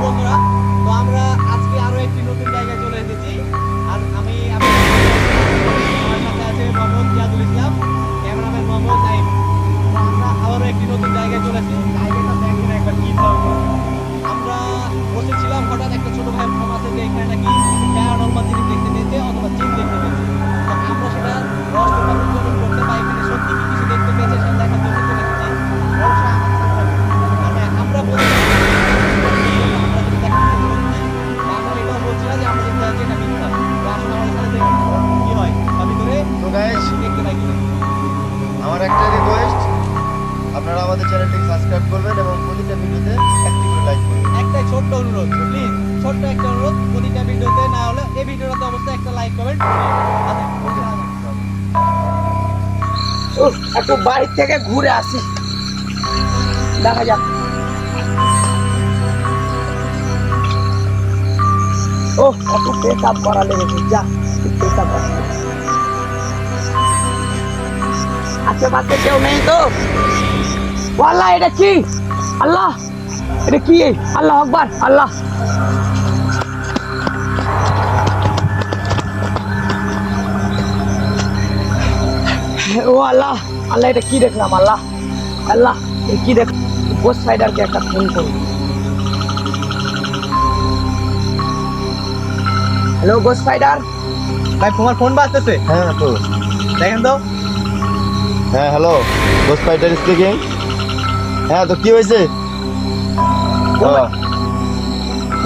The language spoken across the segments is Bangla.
বন্ধুরা, তো আমরা আজকে আরো একটি নতুন জায়গায় চলে এসেছি। আর আমি আমার সাথে আছে মোহাম্মদ জিয়াদুল ইসলাম, ক্যামেরাম্যান মোহাম্মদ নাইম। তো আমরা আবারও একটি নতুন জায়গায় চলে এসেছি। জায়গাটা দেখেন একবার কি ধরনের। আমরা বসেছিলাম, হঠাৎ একটা ছোট ভাই ফোন আছে যে এখানে নাকি প্যারানরমাল জিনিস দেখতে পেয়েছে অথবা জিন দেখতে পেয়েছে। তো আমরা সেটা রহস্যটা উদ্ঘাটন করতে বা এখানে সত্যি কি কিছু দেখতে পেয়েছে সেটা দেখার জন্য চলে এসেছি। অবশ্যই আমাদের সাথে থাকবেন। মানে আমরা বলছি আমরা এটাও বলছি না যে আমরা যেটা এটা মিথ্যা। তো আসলে আমাদের সাথে দেখুন কি হয় বা ভিতরে তো গাইস, দেখতে পাই কিনা। আমার একটা রিকোয়েস্ট, আপনারা আমাদের চ্যানেলটি সাবস্ক্রাইব করবেন এবং প্রতিটা ভিডিওতে একটি করে লাইক করবেন। একটাই ছোট্ট অনুরোধ, প্লিজ ছোট্ট একটা অনুরোধ, প্রতিটা ভিডিওতে না হলে এই ভিডিওটাতে অবশ্যই একটা লাইক কমেন্ট একটু বাড়ি থেকে ঘুরে আসি, দেখা যাক। ও একটু পেশাব করা লেগেছে, যা পেশাব আশেপাশে কেউ নেই তো? আল্লাহ, এটা কি? আল্লাহ, এটা কি? আল্লাহ আকবার, আল্লাহ। ও আল্লাহ, আল্লাহ, এটা কি দেখলাম? আল্লাহ, আল্লাহ, এটা কি দেখ? গোস্ট স্পাইডারকে একটা ফোন করুন। Hello ghost spider. ভাই তোমার ফোন বাজতেছে, হ্যাঁ তো দেখেন তো। হ্যাঁ, হ্যালো, গোস্ট ফাইটার স্পিকিং। হ্যাঁ, তো কি হয়েছে?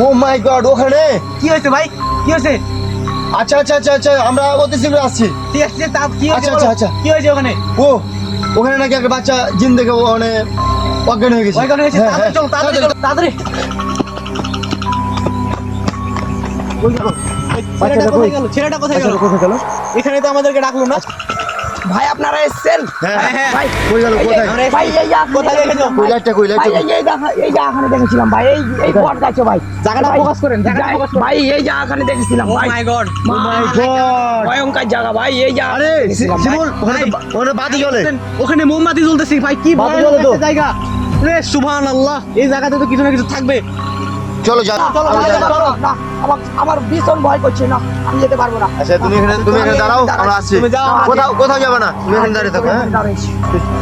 ও মাই গড, ওখানে কি হয়েছে ভাই, কি হয়েছে? আচ্ছা আচ্ছা আচ্ছা আচ্ছা, আমরা অতি শীঘ্র আসছি। ঠিক আছে, তা কি হয়েছে? আচ্ছা, আচ্ছা, আচ্ছা। কি হয়েছে ওখানে? ওখানে নাকি একটা বাচ্চা জিন দেখে মানে অজ্ঞান হয়ে গেছে। ওইখানে হয়েছে, হ্যাঁ, তাড়াতাড়ি চলো, তাড়াতাড়ি চলো, তাড়াতাড়ি। ছেলেটা কোথায় গেল? ছেলেটা কোথায় গেল? কোথায় গেল? এখানে তো আমাদেরকে ডাকলো না। ভাই আপনারা এসেছেন? হ্যাঁ হ্যাঁ, ভাই কই গেল? কোথায়? ভাই এই যে কোথায় দেখেছো? কই লাইটটা, কই ভাই লাইটটা? এই জায়গাখানে দেখেছিলাম ভাই, এই বট গাছে ভাই। জায়গাটা ভাই, ফোকাস করেন, জায়গাটা ফোকাস করেন। ভাই এই জায়গাখানে দেখেছিলাম ও ভাই। মাই গড, মা, ভয়ঙ্কর জায়গা ভাই, এই জায়গা আরে দেখেছিলাম ভাই। শিমুল, ওখানে বাতি জ্বলে। ওখানে মোমবাতি জ্বলতেছে ভাই, কি বাতি ভয়ানক জ্বলে তো। একটা জায়গা রে, সুবহানাল্লাহ। এই জায়গাতে তো কিছু না কিছু থাকবে। চলো যাও, চলো, আমরা যাই। চলো। না, আমার ভীষণ ভয় করছে, না আমি যেতে পারবো না। আচ্ছা, তুমি এখানে দাঁড়াও, আমরা আসছি। তুমি যাও, কোথাও যাবে না, তুমি এখানে দাঁড়িয়ে থাকো। হ্যাঁ, দাঁড়িয়েছি।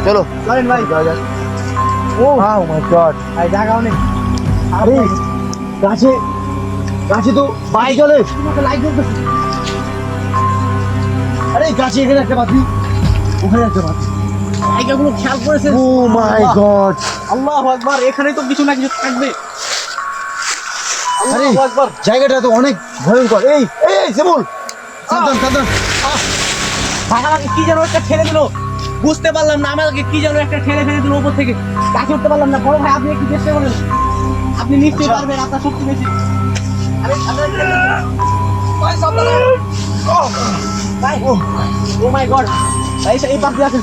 চলো। চলেন ভাই। ও মাই গড, ভাই জায়গা অনেক। আরে গাছে তো বাতি জ্বলে। লাইট জ্বলতেছে। আরে গাছে এখানে একটা বাতি, ওখানে একটা বাতি। জায়গাগুলো খেয়াল করেছেন? ও মাই গড, আল্লাহু আকবার, এখানে তো কিছু না কিছু থাকবে। আরে আল্লাহু আকবার। জায়গাটা তো অনেক ভয়ঙ্কর। এই এই শিমুল, সাবধান সাবধান। ভাই আমাকে কি যেন একটা ঠেলে দিল, বুঝতে পারলাম না। আমাকে কি যেন একটা ঠেলে ফেলে দিল উপর থেকে, কাছে উঠতে পারলাম না। বড় ভাই আপনি একটু চেষ্টা করেন, আপনি নিশ্চয়ই আচ্ছা। পারবেন, আপনার শক্তি বেশি। আরে ভাই সাবধানে। ভাই, ও মাই গড, ভাই এই পাশ দিয়ে আসেন।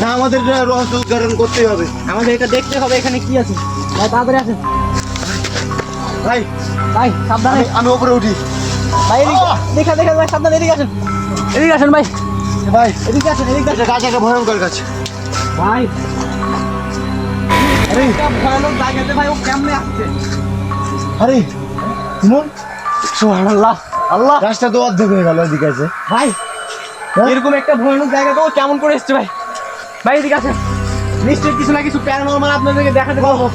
না, আমাদের এটা রহস্য উদ্ঘাটন করতেই হবে। আমাদের এটা দেখতে হবে এখানে কি আছে। ভাই তাড়াতাড়ি আসেন। ভাই ভাই সাবধানে। আমি উপরে উঠি। ভাই দেখা দেখা ভাই, সাবধানে এদিকে আসেন, এদিকে আসেন ভাই, ভাই এদিকে আসেন, এদিকে আসেন। এটা গাছ একটা ভয়ঙ্কর গাছ। ভাই আরে এটা ভয়ানক জায়গাতে ভাই, ও কেমনে আসছে? আরে শিমুল, সুবহানাল্লাহ, আল্লাহ। গাছটা তো অর্ধেক হয়ে গেল। এদিকে আছে। ভাই হ্যাঁ? এরকম একটা ভয়ানক জায়গা তো ও কেমন করে এসছে ভাই? ভাই এদিকে আসেন, নিশ্চয়ই কিছু না কিছু প্যারানরমাল আপনাদেরকে দেখাতে পাবো।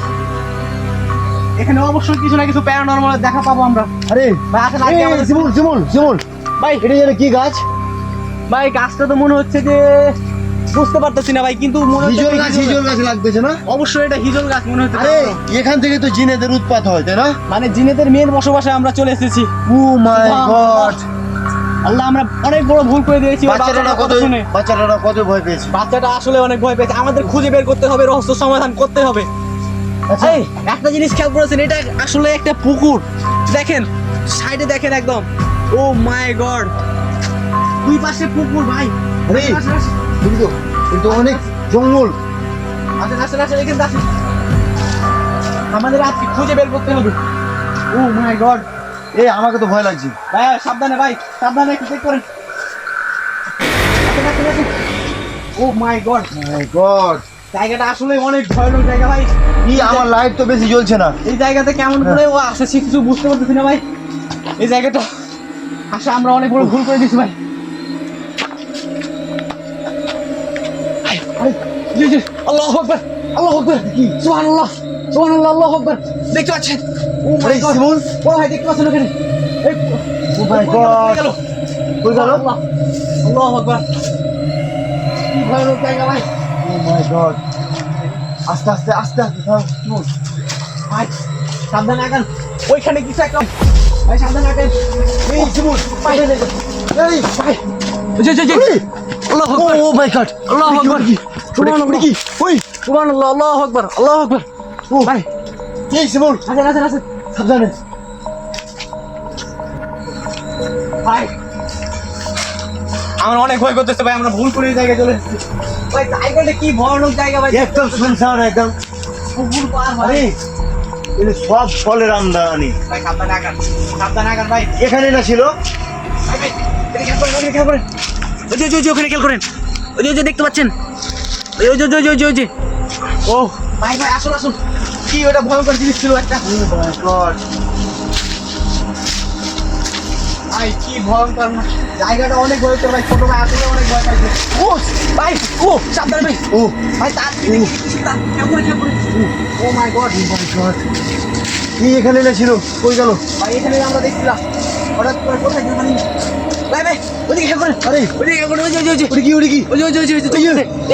এখানে অবশ্যই কিছু না কিছু প্যারানরমাল দেখা পাবো আমরা। আরে ভাই আসেন আগে আমাদের শিমুল শিমুল শিমুল, ভাই। এটা যেন কি গাছ? ভাই গাছটা তো মনে হচ্ছে যে, বুঝতে পারতেছি না ভাই, কিন্তু মনে হচ্ছে হিজল যে গাছ, হিজল হিজল গাছ লাগতেছে না? অবশ্যই এটা হিজল গাছ মনে হচ্ছে। আরে এখান থেকে তো জিনেদের উৎপাত হয়, তাই না? মানে জিনেদের মেন বসবাসে আমরা চলে এসেছি। ও মাই গড, আল্লাহ, আমরা অনেক বড় ভুল করে দিয়েছি। ওই বাচ্চাটা কত শুনে বাচ্চাটা কত ভয় পেয়েছে। বাচ্চাটা আসলে অনেক ভয় পেয়েছে। আমাদের খুঁজে বের করতে হবে, রহস্য সমাধান করতে হবে। আচ্ছা, এই একটা জিনিস খেয়াল করেছেন, এটা আসলে একটা পুকুর। দেখেন সাইডে, দেখেন একদম। ও মাই গড, দুই পাশে পুকুর ভাই। আরে আসেন, আসেন, কিন্তু অনেক জঙ্গল। আসেন, আসেন, আসেন, এখানে আসেন। আমাদের আজকে খুঁজে বের করতে হবে। ও মাই গড এই আমাকে তো ভয় লাগছে। ভাই সাবধানে ভাই, সাবধানে একটু চেক করেন। ও মাই গড, মাই গড, জায়গাটা আসলে অনেক ভয়ানক জায়গা ভাই। কি আমার লাইট তো বেশি জ্বলছে না। এই জায়গাতে কেমন করে ও আসে সে কিছু বুঝতে পারতেছি না ভাই। এই জায়গাটা আসলে আমরা অনেক বড় ভুল করে দিয়েছি ভাই। আল্লাহু আকবার, আল্লাহু আকবার, সুবহানাল্লাহ, সুবহানাল্লাহ, আল্লাহু আকবার। দেখতে পাচ্ছেন? ও মাই গড, ও ভাই দেখতে পাচ্ছেন ওখানে? ও মাই গড, কই গেল? আল্লাহু আকবার, কি ভয়ানক জায়গা ভাই। ও মাই গড, আস্তে আস্তে আস্তে আস্তে শুনুন ভাই সাবধানে আগান, ওইখানে কিছু একটা ভাই, সাবধানে আগান। এই শুনুন ভাই এই ভাই, আল্লাহু আকবার, ও মাই গড, আল্লাহু আকবার, সুবহানাল্লাহ, কি ওই সুবহানাল্লাহ, আল্লাহু আকবার, আল্লাহু আকবার। ও ভাই এই শুনুন আসেন আসেন আসেন সাবধানে। ভাই, আমরা অনেক ভয় করতেছে ভাই, আমরা ভুল করে এই জায়গায় চলে এসেছি ভাই। জায়গাটা কি ভয়ানক জায়গা ভাই, একদম শুনছান একদম। পুকুর পার ভাই। আরে এটা সব ফলের আমদানি। ভাই সাবধানে আগান, সাবধানে আগান ভাই। এখানে না ছিল? ভাই ভাই এখানে খেয়াল করেন, ওখানে খেয়াল করেন, ওই যে ওখানে খেয়াল করেন, ওই যে দেখতে পাচ্ছেন, ওই যে ও ভাই ভাই আসুন আসুন, কি ওটা ভয়ঙ্কর জিনিস ছিল একটা। ও মাই গড, ভাই কি ভয়ঙ্কর না, জায়গাটা অনেক ভয়ঙ্কর ভাই। ছোট ভাই আসলে অনেক ভয় পাইছে। ও ভাই, ও সাবধানে ভাই, ও ভাই তার খেয়াল করে ও মাই গড, কি এখানে না ছিল? কই গেল? ভাই এখানে আমরা দেখছিলাম, হঠাৎ করে কোথায় গেল জানি না। ভাই ভাই ওদিকে খেয়াল করেন, আরে ওদিকে খেয়াল করেন, ওই যে ওটা কি? ওটা কি?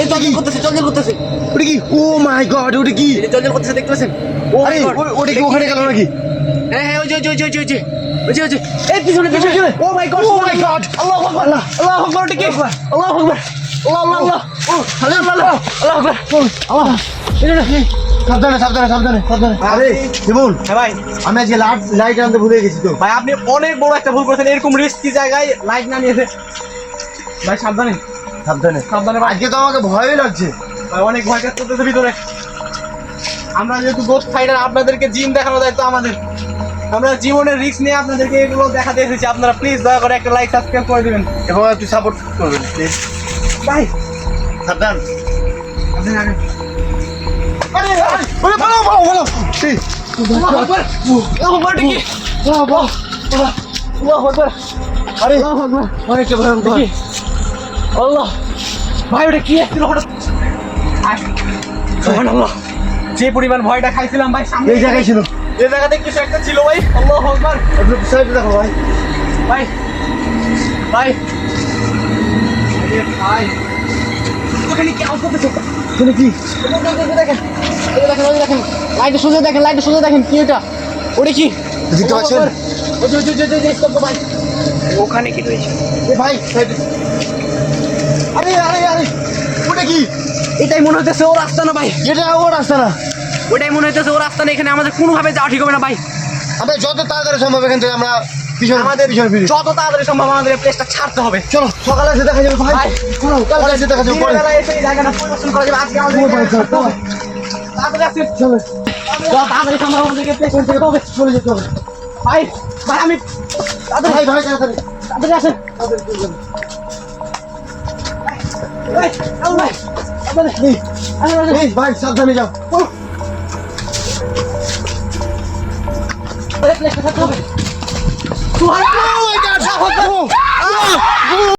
এই জল করতেছে, জল করতেছে, ওটা কি? ও মাই গড, ওটা কি? এই জল করতেছে, দেখতে পাচ্ছেন? ও আরে ওটা কি ওখানে গেল নাকি? হ্যাঁ ওই যে এই পিছনে পিছনে। ও মাই গড, ও মাই গড, আল্লাহু আকবার, আল্লাহু আকবার, ওটা কি? আল্লাহু আকবার, আল্লাহ আল্লাহ, ও আল্লাহ আকবার, আল্লাহ। সাবধানে সাবধানে সাবধানে সাবধানে। আরে শিমুল, হ্যাঁ ভাই, আমি আজকে লাইট আনতে ভুলে গেছি তো। ভাই আপনি অনেক বড় একটা ভুল করেছেন, এরকম রিস্কি জায়গায় লাইট না নিয়েছে। ভাই সাবধানে, সাবধানে সাবধানে ভাই। আজকে তো আমাকে ভয়ই লাগছে। ভাই অনেক ভয় কাজ করতেছে ভিতরে। আমরা যেহেতু গোস্ট ফাইটার, আপনাদেরকে জিম দেখানো দায়িত্ব আমাদের। আমরা জীবনের রিস্ক নিয়ে আপনাদেরকে এগুলো দেখাতে এসেছি। আপনারা প্লিজ দয়া করে একটা লাইক সাবস্ক্রাইব করে দিবেন এবং একটু সাপোর্ট করবেন প্লিজ। ভাই। সাবধান। আপনি আগে আরে আরে ওরে পালাও পালাও পালাও। এই আল্লাহু আকবার, আল্লাহু আকবার, কি আল্লাহু আকবার, আরে আল্লাহু আকবার, অনেকটা ভয়ঙ্কর। দেখি আল্লাহ। ভাই ওটা কি আসছিল হঠাৎ? সুবহানাল্লাহ, যে পরিমাণ ভয়টা খাইছিলাম ভাই, সামনে এই জায়গায় ছিল। এই জায়গাতে কিছু একটা ছিল ভাই। আল্লাহু আকবার। একটু সাইডে দেখো ভাই। ভাই ভাই ভাই ওখানে কি আওয়াজ করতেছে? শুনে কি? দেখেন, ওই দেখেন, লাইটে সোজা দেখেন, লাইটে সোজা দেখেন, কি এটা? ওটা কি দেখতে পাচ্ছেন? ওই যে স্তব্ধ ভাই, ওখানে কি রয়েছে? এ ভাই সাইডে। আরে আরে আরে ওটা কি? এটাই মনে হইতেছে ও রাস্তা না ভাই, এটা ও রাস্তা না। ওটাই মনে হইতেছে ও রাস্তা না। এখানে আমাদের কোনোভাবে যাওয়া ঠিক হবে না ভাই। আমরা যত তাড়াতাড়ি সম্ভব এখান থেকে আমরা পিছনে আমাদের পিছনে ফিরি। যত তাড়াতাড়ি সম্ভব আমাদের এই প্লেসটা ছাড়তে হবে। চলো সকালে এসে দেখা যাবে ভাই। ভাই, চলো কালকে এসে দেখা যাবে। দিনের বেলায় এসে এই জায়গাটা পরিদর্শন করা যাবে। আজকে আমাদের ও ভাই, চলো, চলো। তাড়াতাড়ি আসেন। চলো যত তাড়াতাড়ি সম্ভব আমাদেরকে প্লেস করতে হবে। চলে যেতে হবে। ভাই ভাই আমি ভাই ভাই তাড়াতাড়ি তাড়াতাড়ি আসেন। ভাই ভাই তাড়াতাড়ি আসেন। এই ভাই সাবধানে যাও। প্লেসটা ছাড়তে হবে। সুবহানাল্লাহ।